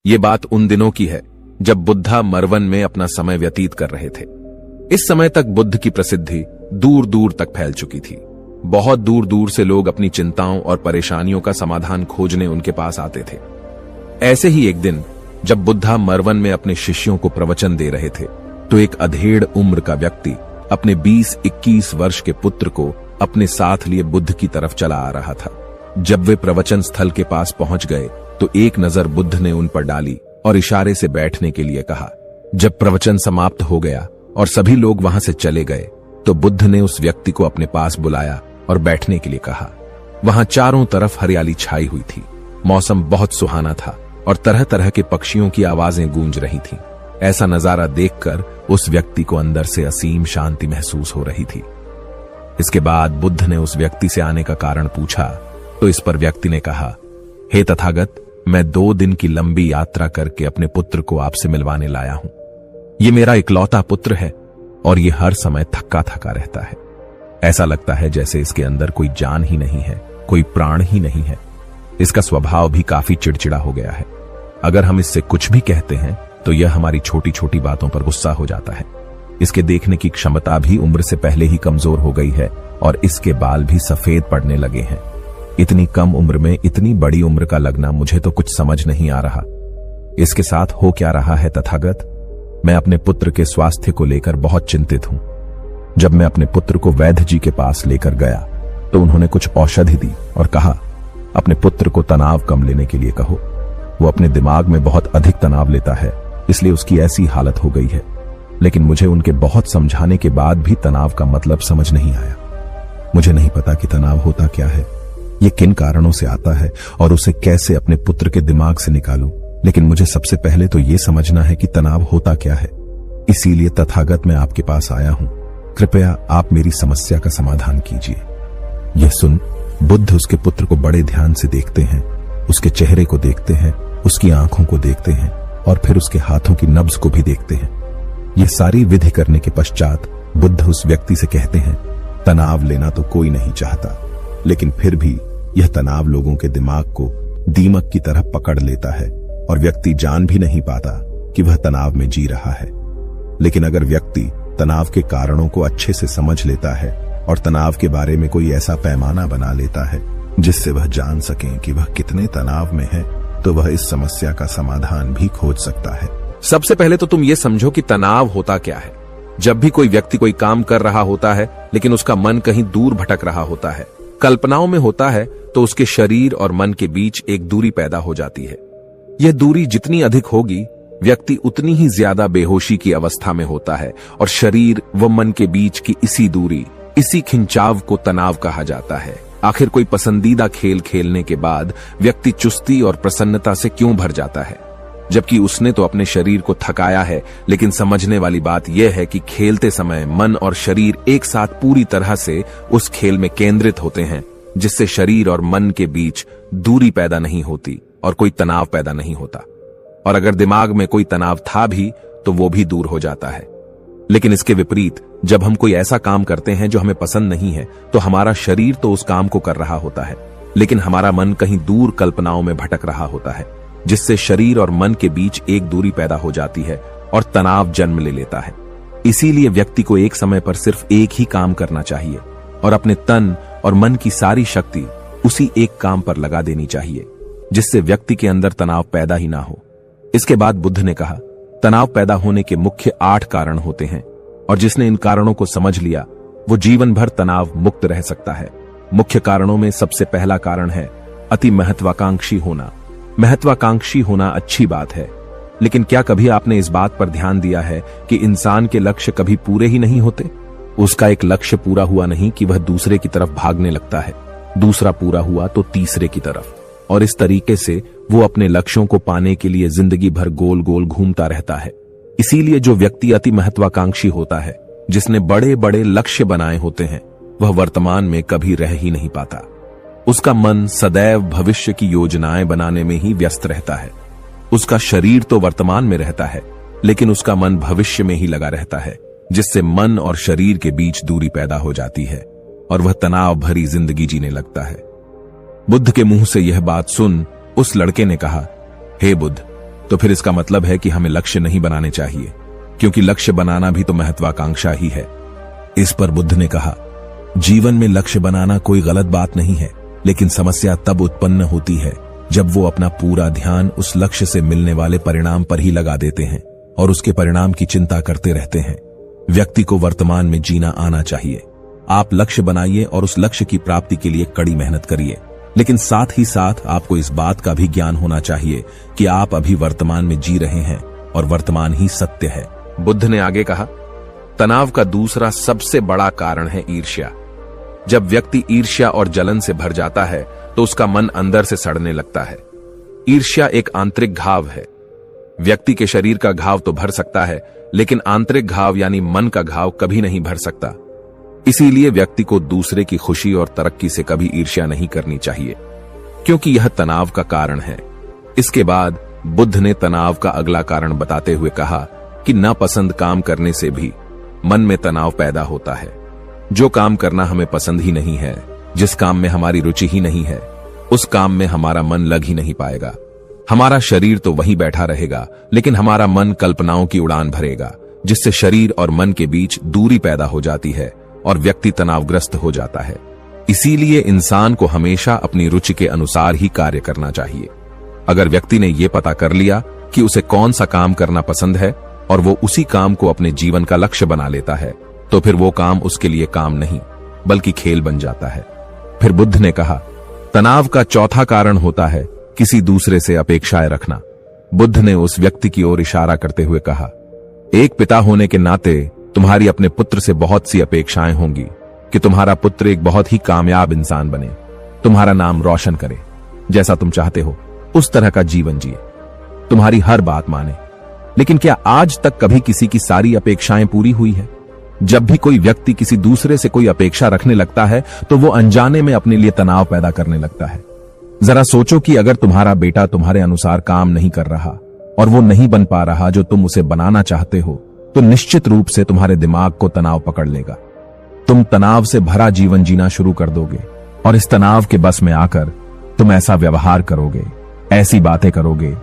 ये बात उन दिनों की है जब बुद्धा मरवन में अपना समय व्यतीत कर रहे थे। इस समय तक बुद्ध की प्रसिद्धि दूर दूर तक फैल चुकी थी। बहुत दूर दूर से लोग अपनी चिंताओं और परेशानियों का समाधान खोजने उनके पास आते थे। ऐसे ही एक दिन जब बुद्धा मरवन में अपने शिष्यों को प्रवचन दे रहे थे तो एक अधेड़ उम्र का व्यक्ति अपने 20-21 वर्ष के पुत्र को अपने साथ लिए बुद्ध की तरफ चला आ रहा था। जब वे प्रवचन स्थल के पास पहुंच गए तो एक नजर बुद्ध ने उन पर डाली और इशारे से बैठने के लिए कहा। जब प्रवचन समाप्त हो गया और सभी लोग वहां से चले गए तो बुद्ध ने उस व्यक्ति को अपने पास बुलाया और बैठने के लिए कहा। वहां चारों तरफ हरियाली छाई हुई थी। मौसम बहुत सुहाना था और तरह तरह के पक्षियों की आवाजें गूंज रही थीं। ऐसा नजारा देखकर उस व्यक्ति को अंदर से असीम शांति महसूस हो रही थी। इसके बाद बुद्ध ने उस व्यक्ति से आने का कारण पूछा तो इस पर व्यक्ति ने कहा, हे तथागत, मैं 2 दिन की लंबी यात्रा करके अपने पुत्र को आपसे मिलवाने लाया हूं। ये मेरा इकलौता पुत्र है और ये हर समय थका थका रहता है। ऐसा लगता है जैसे इसके अंदर कोई जान ही नहीं है, कोई प्राण ही नहीं है। इसका स्वभाव भी काफी चिड़चिड़ा हो गया है। अगर हम इससे कुछ भी कहते हैं तो यह हमारी छोटी छोटी बातों पर गुस्सा हो जाता है। इसके देखने की क्षमता भी उम्र से पहले ही कमजोर हो गई है और इसके बाल भी सफेद पड़ने लगे हैं। इतनी कम उम्र में इतनी बड़ी उम्र का लगना मुझे तो कुछ समझ नहीं आ रहा। इसके साथ हो क्या रहा है तथागत? मैं अपने पुत्र के स्वास्थ्य को लेकर बहुत चिंतित हूं। जब मैं अपने पुत्र को वैद्य जी के पास लेकर गया तो उन्होंने कुछ औषधि दी और कहा, अपने पुत्र को तनाव कम लेने के लिए कहो। वो अपने दिमाग में बहुत अधिक तनाव लेता है, इसलिए उसकी ऐसी हालत हो गई है। लेकिन मुझे उनके बहुत समझाने के बाद भी तनाव का मतलब समझ नहीं आया। मुझे नहीं पता कि तनाव होता क्या है, ये किन कारणों से आता है और उसे कैसे अपने पुत्र के दिमाग से निकालूं। लेकिन मुझे सबसे पहले तो ये समझना है कि तनाव होता क्या है। इसीलिए तथागत मैं आपके पास आया हूं। कृपया आप मेरी समस्या का समाधान कीजिए। यह सुन बुद्ध उसके पुत्र को बड़े ध्यान से देखते हैं, उसके चेहरे को देखते हैं, उसकी आंखों को देखते हैं और फिर उसके हाथों की नब्ज को भी देखते हैं। यह सारी विधि करने के पश्चात बुद्ध उस व्यक्ति से कहते हैं, तनाव लेना तो कोई नहीं चाहता, लेकिन फिर भी यह तनाव लोगों के दिमाग को दीमक की तरह पकड़ लेता है और व्यक्ति जान भी नहीं पाता कि वह तनाव में जी रहा है। लेकिन अगर व्यक्ति तनाव के कारणों को अच्छे से समझ लेता है और तनाव के बारे में कोई ऐसा पैमाना बना लेता है जिससे वह जान सके कि वह कितने तनाव में है, तो वह इस समस्या का समाधान भी खोज सकता है। सबसे पहले तो तुम ये समझो कि तनाव होता क्या है। जब भी कोई व्यक्ति कोई काम कर रहा होता है लेकिन उसका मन कहीं दूर भटक रहा होता है, कल्पनाओं में होता है, तो उसके शरीर और मन के बीच एक दूरी पैदा हो जाती है। यह दूरी जितनी अधिक होगी, व्यक्ति उतनी ही ज्यादा बेहोशी की अवस्था में होता है और शरीर व मन के बीच की इसी दूरी, इसी खिंचाव को तनाव कहा जाता है। आखिर कोई पसंदीदा खेल खेलने के बाद व्यक्ति चुस्ती और प्रसन्नता से क्यों भर जाता है, जबकि उसने तो अपने शरीर को थकाया है। लेकिन समझने वाली बात यह है कि खेलते समय मन और शरीर एक साथ पूरी तरह से उस खेल में केंद्रित होते हैं, जिससे शरीर और मन के बीच दूरी पैदा नहीं होती और कोई तनाव पैदा नहीं होता। और अगर दिमाग में कोई तनाव था भी तो वो भी दूर हो जाता है। लेकिन इसके विपरीत जब हम कोई ऐसा काम करते हैं जो हमें पसंद नहीं है, तो हमारा शरीर तो उस काम को कर रहा होता है, लेकिन हमारा मन कहीं दूर कल्पनाओं में भटक रहा होता है, जिससे शरीर और मन के बीच एक दूरी पैदा हो जाती है और तनाव जन्म ले लेता है। इसीलिए व्यक्ति को एक समय पर सिर्फ एक ही काम करना चाहिए और अपने तन और मन की सारी शक्ति उसी एक काम पर लगा देनी चाहिए, जिससे व्यक्ति के अंदर तनाव पैदा ही ना हो। इसके बाद बुद्ध ने कहा, तनाव पैदा होने के मुख्य 8 कारण होते हैं और जिसने इन कारणों को समझ लिया वो जीवन भर तनाव मुक्त रह सकता है। मुख्य कारणों में सबसे पहला कारण है अति महत्वाकांक्षी होना। महत्वाकांक्षी होना अच्छी बात है, लेकिन क्या कभी आपने इस बात पर ध्यान दिया है कि इंसान के लक्ष्य कभी पूरे ही नहीं होते? उसका एक लक्ष्य पूरा हुआ नहीं कि वह दूसरे की तरफ भागने लगता है, दूसरा पूरा हुआ तो तीसरे की तरफ, और इस तरीके से वो अपने लक्ष्यों को पाने के लिए जिंदगी भर गोल गोल घूमता रहता है। इसीलिए जो व्यक्ति अति महत्वाकांक्षी होता है, जिसने बड़े बड़े लक्ष्य बनाए होते हैं, वह वर्तमान में कभी रह ही नहीं पाता। उसका मन सदैव भविष्य की योजनाएं बनाने में ही व्यस्त रहता है। उसका शरीर तो वर्तमान में रहता है, लेकिन उसका मन भविष्य में ही लगा रहता है, जिससे मन और शरीर के बीच दूरी पैदा हो जाती है और वह तनाव भरी जिंदगी जीने लगता है। बुद्ध के मुंह से यह बात सुन उस लड़के ने कहा, हे बुद्ध, तो फिर इसका मतलब है कि हमें लक्ष्य नहीं बनाने चाहिए, क्योंकि लक्ष्य बनाना भी तो महत्वाकांक्षा ही है। इस पर बुद्ध ने कहा, जीवन में लक्ष्य बनाना कोई गलत बात नहीं है, लेकिन समस्या तब उत्पन्न होती है जब वो अपना पूरा ध्यान उस लक्ष्य से मिलने वाले परिणाम पर ही लगा देते हैं और उसके परिणाम की चिंता करते रहते हैं। व्यक्ति को वर्तमान में जीना आना चाहिए। आप लक्ष्य बनाइए और उस लक्ष्य की प्राप्ति के लिए कड़ी मेहनत करिए, लेकिन साथ ही साथ आपको इस बात का भी ज्ञान होना चाहिए कि आप अभी वर्तमान में जी रहे हैं और वर्तमान ही सत्य है। बुद्ध ने आगे कहा, तनाव का दूसरा सबसे बड़ा कारण है ईर्ष्या। जब व्यक्ति ईर्ष्या और जलन से भर जाता है तो उसका मन अंदर से सड़ने लगता है। ईर्ष्या एक आंतरिक घाव है। व्यक्ति के शरीर का घाव तो भर सकता है, लेकिन आंतरिक घाव यानी मन का घाव कभी नहीं भर सकता। इसीलिए व्यक्ति को दूसरे की खुशी और तरक्की से कभी ईर्ष्या नहीं करनी चाहिए, क्योंकि यह तनाव का कारण है। इसके बाद बुद्ध ने तनाव का अगला कारण बताते हुए कहा कि नापसंद काम करने से भी मन में तनाव पैदा होता है। जो काम करना हमें पसंद ही नहीं है, जिस काम में हमारी रुचि ही नहीं है, उस काम में हमारा मन लग ही नहीं पाएगा। हमारा शरीर तो वहीं बैठा रहेगा, लेकिन हमारा मन कल्पनाओं की उड़ान भरेगा, जिससे शरीर और मन के बीच दूरी पैदा हो जाती है और व्यक्ति तनावग्रस्त हो जाता है। इसीलिए इंसान को हमेशा अपनी रुचि के अनुसार ही कार्य करना चाहिए। अगर व्यक्ति ने यह पता कर लिया कि उसे कौन सा काम करना पसंद है और वो उसी काम को अपने जीवन का लक्ष्य बना लेता है, तो फिर वो काम उसके लिए काम नहीं बल्कि खेल बन जाता है। फिर बुद्ध ने कहा, तनाव का चौथा कारण होता है किसी दूसरे से अपेक्षाएं रखना। बुद्ध ने उस व्यक्ति की ओर इशारा करते हुए कहा, एक पिता होने के नाते तुम्हारी अपने पुत्र से बहुत सी अपेक्षाएं होंगी कि तुम्हारा पुत्र एक बहुत ही कामयाब इंसान बने, तुम्हारा नाम रोशन करे, जैसा तुम चाहते हो उस तरह का जीवन जिए, तुम्हारी हर बात माने। लेकिन क्या आज तक कभी किसी की सारी अपेक्षाएं पूरी हुई है? जब भी कोई व्यक्ति किसी दूसरे से कोई अपेक्षा रखने लगता है तो वो अनजाने में अपने लिए तनाव पैदा करने लगता है। जरा सोचो कि अगर तुम्हारा बेटा तुम्हारे अनुसार काम नहीं कर रहा और वो नहीं बन पा रहा जो तुम उसे बनाना चाहते हो, तो निश्चित रूप से तुम्हारे दिमाग को तनाव पकड़ लेगा। तुम तनाव से भरा जीवन जीना शुरू कर दोगे और इस तनाव के बस में आकर तुम ऐसा व्यवहार करोगे, ऐसी बातें करोगे